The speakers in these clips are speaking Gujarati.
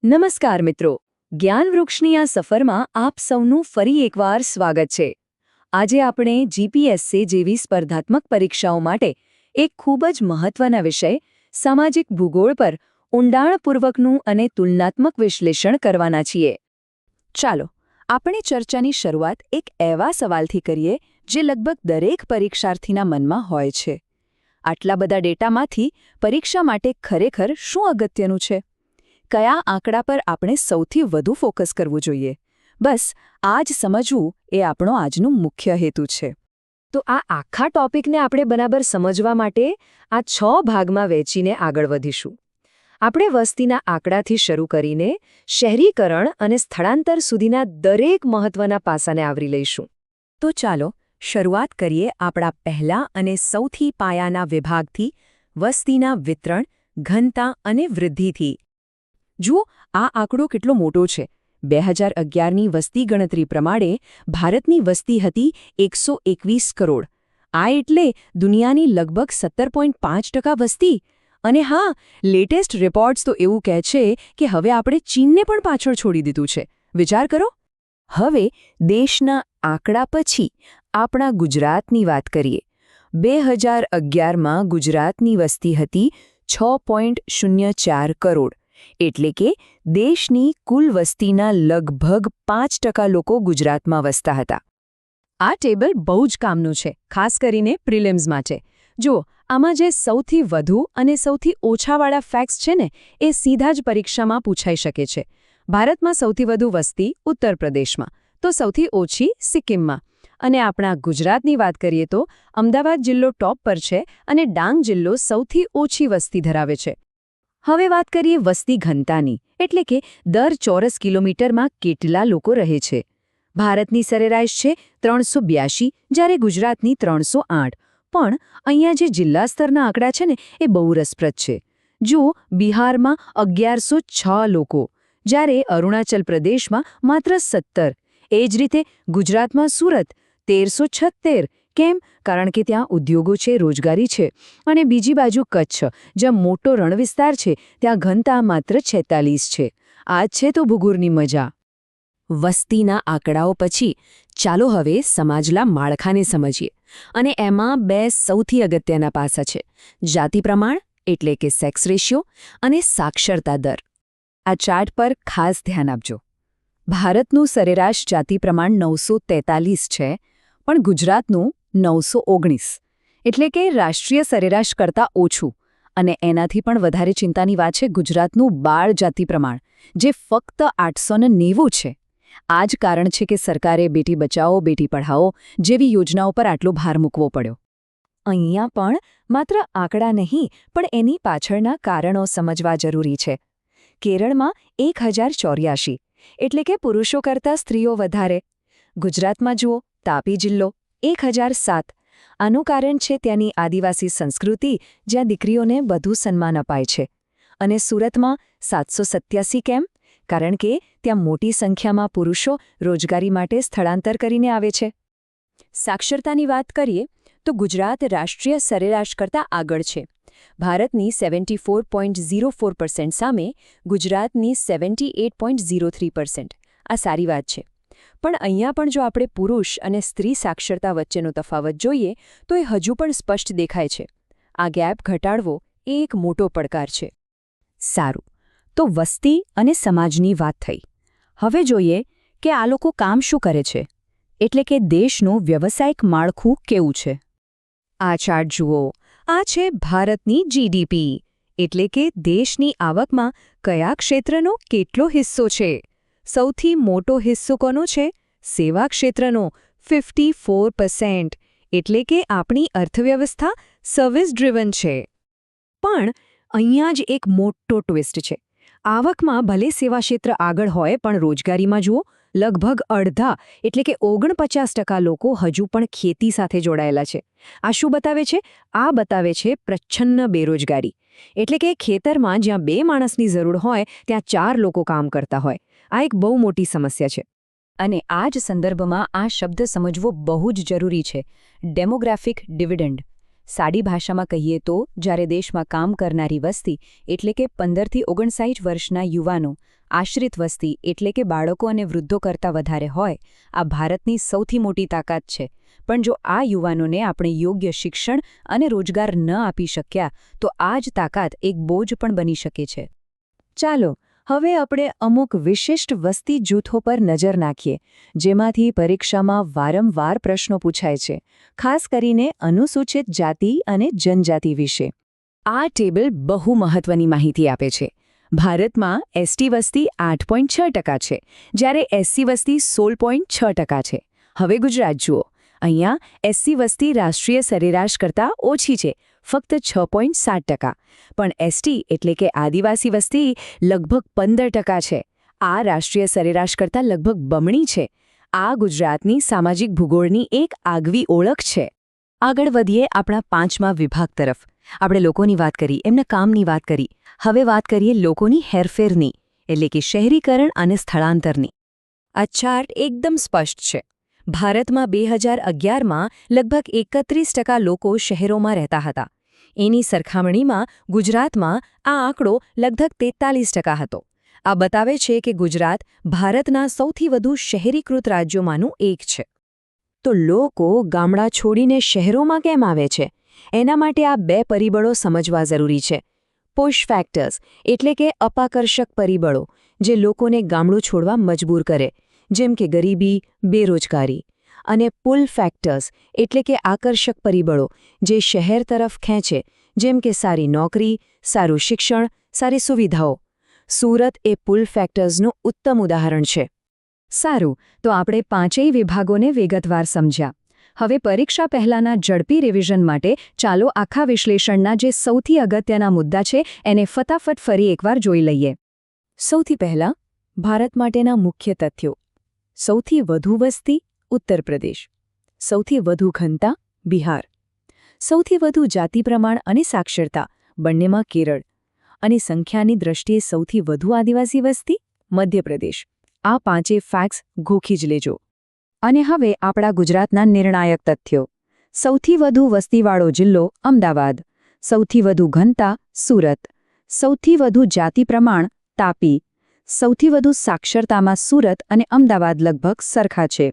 નમસ્કાર મિત્રો, જ્ઞાન વૃક્ષની આ સફરમાં આપ સૌનું ફરી એકવાર સ્વાગત છે। આજે આપણે જીપીએસસી જેવી સ્પર્ધાત્મક પરીક્ષાઓ માટે એક ખૂબ જ મહત્વના વિષય સામાજિક ભૂગોળ પર ઊંડાણપૂર્વકનું અને તુલનાત્મક વિશ્લેષણ કરવાના છીએ। ચાલો આપણે ચર્ચાની શરૂઆત એક એવા સવાલથી કરીએ જે લગભગ દરેક પરીક્ષાર્થીના મનમાં હોય છે। આટલા બધા ડેટામાંથી પરીક્ષા માટે ખરેખર શું અગત્યનું છે? કયા આંકડા પર આપણે સૌથી વધુ ફોકસ કરવું જોઈએ? બસ આ જ સમજવું એ આપણો આજનો મુખ્ય હેતુ છે। તો આ આખા ટોપિકને આપણે બરાબર સમજવા માટે આ 6 ભાગમાં વહેંચીને આગળ વધીશું। આપણે વસ્તીના આંકડાથી શરૂ કરીને શહેરીકરણ અને સ્થળાંતર સુધીના દરેક મહત્વના પાસાને આવરી લઈશું। તો ચાલો શરૂઆત કરીએ આપણા પહેલા અને સૌથી પાયાના વિભાગથી, વસ્તીના વિતરણ, ઘનતા અને વૃદ્ધિથી। જુઓ આ આંકડો કેટલો મોટો છે। 2011ની વસ્તી ગણતરી પ્રમાણે ભારતની વસ્તી હતી 121 કરોડ। આ એટલે દુનિયાની લગભગ 17.5% વસ્તી। અને હા, લેટેસ્ટ રિપોર્ટ્સ તો એવું કહે છે કે હવે આપણે ચીનને પણ પાછળ છોડી દીધું છે। વિચાર કરો। હવે દેશના આંકડા પછી આપણા ગુજરાતની વાત કરીએ। 2011માં ગુજરાતની વસ્તી હતી 6.04 કરોડ। એટલે કે દેશની કુલ વસ્તીના લગભગ 5% લોકો ગુજરાતમાં વસતા હતા। આ ટેબલ બહુ જ કામનું છે, ખાસ કરીને પ્રિલિમ્સ માટે। જુઓ, આમાં જે સૌથી વધુ અને સૌથી ઓછાવાળા ફેક્ટ્સ છે ને, એ સીધા જ પરીક્ષામાં પૂછાઈ શકે છે। ભારતમાં સૌથી વધુ વસ્તી ઉત્તર પ્રદેશમાં, તો સૌથી ઓછી સિક્કિમમાં। અને આપણા ગુજરાતની વાત કરીએ તો અમદાવાદ જિલ્લો ટોપ પર છે અને ડાંગ જિલ્લો સૌથી ઓછી વસ્તી ધરાવે છે। હવે વાત કરીએ વસ્તી ઘનતાની, એટલે કે દર ચોરસ કિલોમીટરમાં કેટલા લોકો રહે છે। ભારતની સરેરાશ છે 382, જ્યારે ગુજરાતની 308। પણ અહીંયા જે જિલ્લા સ્તરના આંકડા છે ને, એ બહુ રસપ્રદ છે। જુઓ, બિહારમાં 1106 લોકો, જ્યારે અરુણાચલ પ્રદેશમાં માત્ર 17। એ જ રીતે ગુજરાતમાં સુરત 1376। કેમ? કારણ કે ત્યાં ઉદ્યોગો છે, રોજગારી છે। અને બીજી બાજુ કચ્છ, જ્યાં મોટો રણ વિસ્તાર છે, ત્યાં ઘનતા માત્ર 46 છે। આ જ છે તો ભૂગોળની મજા। વસ્તીના આંકડાઓ પછી ચાલો હવે સમાજના માળખાને સમજીએ, અને એમાં 2 સૌથી અગત્યના પાસા છે: જાતિ પ્રમાણ એટલે કે સેક્સ રેશિયો અને સાક્ષરતા દર। આ ચાર્ટ પર ખાસ ધ્યાન આપજો। ભારતનું સરેરાશ જાતિ પ્રમાણ 943 છે, પણ ગુજરાતનું 919, એટલે કે રાષ્ટ્રીય સરેરાશ કરતાં ઓછું। અને એનાથી પણ વધારે ચિંતાની વાત છે ગુજરાતનું બાળ જાતિ પ્રમાણ, જે ફક્ત 890 છે। આ જ કારણ છે કે સરકારે બેટી બચાવો, બેટી પઢાઓ જેવી યોજનાઓ પર આટલો ભાર મૂકવો પડ્યો। અહીંયા પણ માત્ર આંકડા નહીં, પણ એની પાછળના કારણો સમજવા જરૂરી છે। કેરળમાં 1084, એટલે કે પુરુષો કરતાં સ્ત્રીઓ વધારે। ગુજરાતમાં જુઓ, તાપી જિલ્લો 1007। આનું કારણ છે ત્યાંની આદિવાસી સંસ્કૃતિ, જ્યાં દીકરીઓને વધુ સન્માન અપાય છે। અને સુરતમાં 787 કેમ? કારણ કે ત્યાં મોટી સંખ્યામાં પુરુષો રોજગારી માટે સ્થળાંતર કરીને આવે છે। સાક્ષરતાની વાત કરીએ તો ગુજરાત રાષ્ટ્રીય સરેરાશ કરતાં આગળ છે। ભારતની 74.04% સામે ગુજરાતની 78.03%। આ સારી વાત છે। પણ અહીંયા પણ જો આપણે પુરુષ અને સ્ત્રી સાક્ષરતા વચ્ચેનો તફાવત જોઈએ તો એ હજુ પણ સ્પષ્ટ દેખાય છે। આ ગેપ ઘટાડવો એ એક મોટો પડકાર છે। સારું, તો વસ્તી અને સમાજની વાત થઈ। હવે જોઈએ કે આ લોકો કામ શું કરે છે, એટલે કે દેશનું વ્યવસાયિક માળખું કેવું છે। આ ચાર્ટ જુઓ, આ છે ભારતની જીડીપી, એટલે કે દેશની આવકમાં કયા ક્ષેત્રનો કેટલો હિસ્સો છે। સૌથી મોટો હિસ્સો કોનો છે? સેવા ક્ષેત્રનો, 54%। એટલે કે આપણી અર્થવ્યવસ્થા સર્વિસ ડ્રિવન છે। પણ અહીંયા જ એક મોટો ટ્વિસ્ટ છે। આવકમાં ભલે સેવા ક્ષેત્ર આગળ હોય, પણ રોજગારીમાં જુઓ, લગભગ અડધા એટલે કે 49% લોકો હજુ પણ ખેતી સાથે જોડાયેલા છે। આ શું બતાવે છે? આ બતાવે છે પ્રચ્છન્ન બેરોજગારી, એટલે કે ખેતરમાં જ્યાં 2 માણસની જરૂર હોય, ત્યાં 4 લોકો કામ કરતા હોય। આ એક બહુ મોટી સમસ્યા છે। અને આ જ સંદર્ભમાં આ શબ્દ સમજવો બહુ જ જરૂરી છે: ડેમોગ્રાફિક ડિવિડન્ડ। સાદી ભાષામાં કહીએ તો જ્યારે દેશમાં કામ કરનારી વસ્તી એટલે કે 15 થી 59 વર્ષના યુવાનો, આશ્રિત વસ્તી એટલે કે બાળકો અને વૃદ્ધો કરતાં વધારે હોય, આ ભારતની સૌથી મોટી તાકાત છે. પણ જો આ યુવાનોને આપણે યોગ્ય શિક્ષણ અને રોજગાર ન આપી શક્યા તો આ જ તાકાત એક બોજ પણ બની શકે છે. ચાલો હવે આપણે અમુક વિશિષ્ટ વસ્તી જૂથો પર નજર નાખીએ, જેમાંથી પરીક્ષામાં વારંવાર પ્રશ્નો પૂછાય છે, ખાસ કરીને અનુસૂચિત જાતિ અને જનજાતિ વિશે. આ ટેબલ બહુ મહત્વની માહિતી આપે છે. ભારતમાં એસટી વસ્તી 8.6% છે, જ્યારે એસસી વસ્તી 16.6% છે. હવે ગુજરાત જુઓ. અહીંયા એસસી વસ્તી રાષ્ટ્રીય સરેરાશ કરતાં ઓછી છે, ફક્ત 6.7%. પણ એસટી એટલે કે આદિવાસી વસ્તી લગભગ 15% છે. આ રાષ્ટ્રીય સરેરાશ કરતાં લગભગ બમણી છે. આ ગુજરાતની સામાજિક ભૂગોળની એક આગવી ઓળખ છે. આગળ વધીએ આપણા 5મા વિભાગ તરફ. આપણે લોકોની વાત કરી, એમના કામની વાત કરી. હવે વાત કરીએ લોકોની હેરફેરની, એટલે કે શહેરીકરણ અને સ્થળાંતરની. આ ચાર્ટ એકદમ સ્પષ્ટ છે. ભારતમાં 2011માં લગભગ 31% લોકો શહેરોમાં રહેતા હતા. એની સરખામણીમાં ગુજરાતમાં આ આંકડો લગભગ 43% હતો. આ બતાવે છે કે ગુજરાત ભારતના સૌથી વધુ શહેરીકૃત રાજ્યોમાંનું એક છે. તો લોકો ગામડા છોડીને શહેરોમાં કેમ આવે છે? એના માટે આ 2 પરિબળો સમજવા જરૂરી છે. પુશ ફેક્ટર્સ એટલે કે અપાકર્ષક પરિબળો જે લોકોને ગામડું છોડવા મજબૂર કરે, જેમ કે ગરીબી, બેરોજગારી. અને પુલ ફેક્ટર્સ એટલે કે આકર્ષક પરિબળો જે શહેર તરફ ખેંચે, જેમ કે સારી નોકરી, સારું શિક્ષણ, સારી સુવિધાઓ. સુરત એ પુલ ફેક્ટર્સનું ઉત્તમ ઉદાહરણ છે. સારું, તો આપણે 5 વિભાગોને વિગતવાર સમજ્યા. હવે પરીક્ષા પહેલાંના ઝડપી રિવિઝન માટે ચાલો આખા વિશ્લેષણના જે સૌથી અગત્યના મુદ્દા છે એને ફટાફટ ફરી એકવાર જોઈ લઈએ. સૌથી પહેલાં ભારત માટેના મુખ્ય તથ્યો. સૌથી વધુ વસ્તી ઉત્તર પ્રદેશ, સૌથી વધુ ઘનતા બિહાર, સૌથી વધુ જાતિ પ્રમાણ અને સાક્ષરતા બંનેમાં કેરળ, અને સંખ્યાની દ્રષ્ટિએ સૌથી વધુ આદિવાસી વસ્તી મધ્યપ્રદેશ. આ 5 ફેક્ટ્સ ગોખી જ લેજો. અને હવે આપણા ગુજરાતના નિર્ણાયક તથ્યો. સૌથી વધુ વસ્તીવાળો જિલ્લો અમદાવાદ, સૌથી વધુ ઘનતા સુરત, સૌથી વધુ જાતિ પ્રમાણ તાપી, સૌથી વધુ સાક્ષરતામાં સુરત અને અમદાવાદ લગભગ સરખા છે,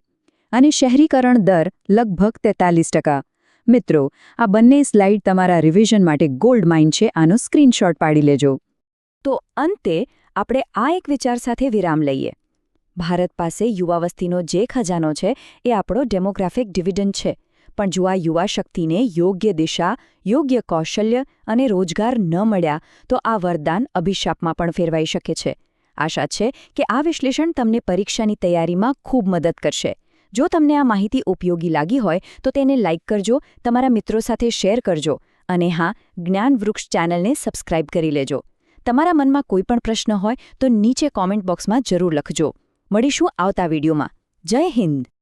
અને શહેરીકરણ દર લગભગ 43%. મિત્રો, આ બંને સ્લાઇડ તમારા રિવિઝન માટે ગોલ્ડ માઇન છે. આનો સ્ક્રીનશોટ પાડી લેજો. તો અંતે આપણે આ એક વિચાર સાથે વિરામ લઈએ. ભારત પાસે યુવા વસ્તીનો જે ખજાનો છે એ આપણો ડેમોગ્રાફિક ડિવિડન્ડ છે. પણ જો આ યુવા શક્તિને યોગ્ય દિશા, યોગ્ય કૌશલ્ય અને રોજગાર ન મળ્યા તો આ વરદાન અભિશાપમાં પણ ફેરવાઈ શકે છે. આશા છે કે આ વિશ્લેષણ તમને પરીક્ષાની તૈયારીમાં ખૂબ મદદ કરશે. જો તમને આ માહિતી ઉપયોગી લાગી હોય તો તેને લાઇક કરજો, તમારા મિત્રો સાથે શેર કરજો, અને હા, જ્ઞાન વૃક્ષ ચેનલને સબસ્ક્રાઇબ કરી લેજો. તમારા મનમાં કોઈ પણ પ્રશ્ન હોય તો નીચે કોમેન્ટ બોક્સમાં જરૂર લખજો. મળીશું આવતા વિડીયોમાં. જય હિન્દ.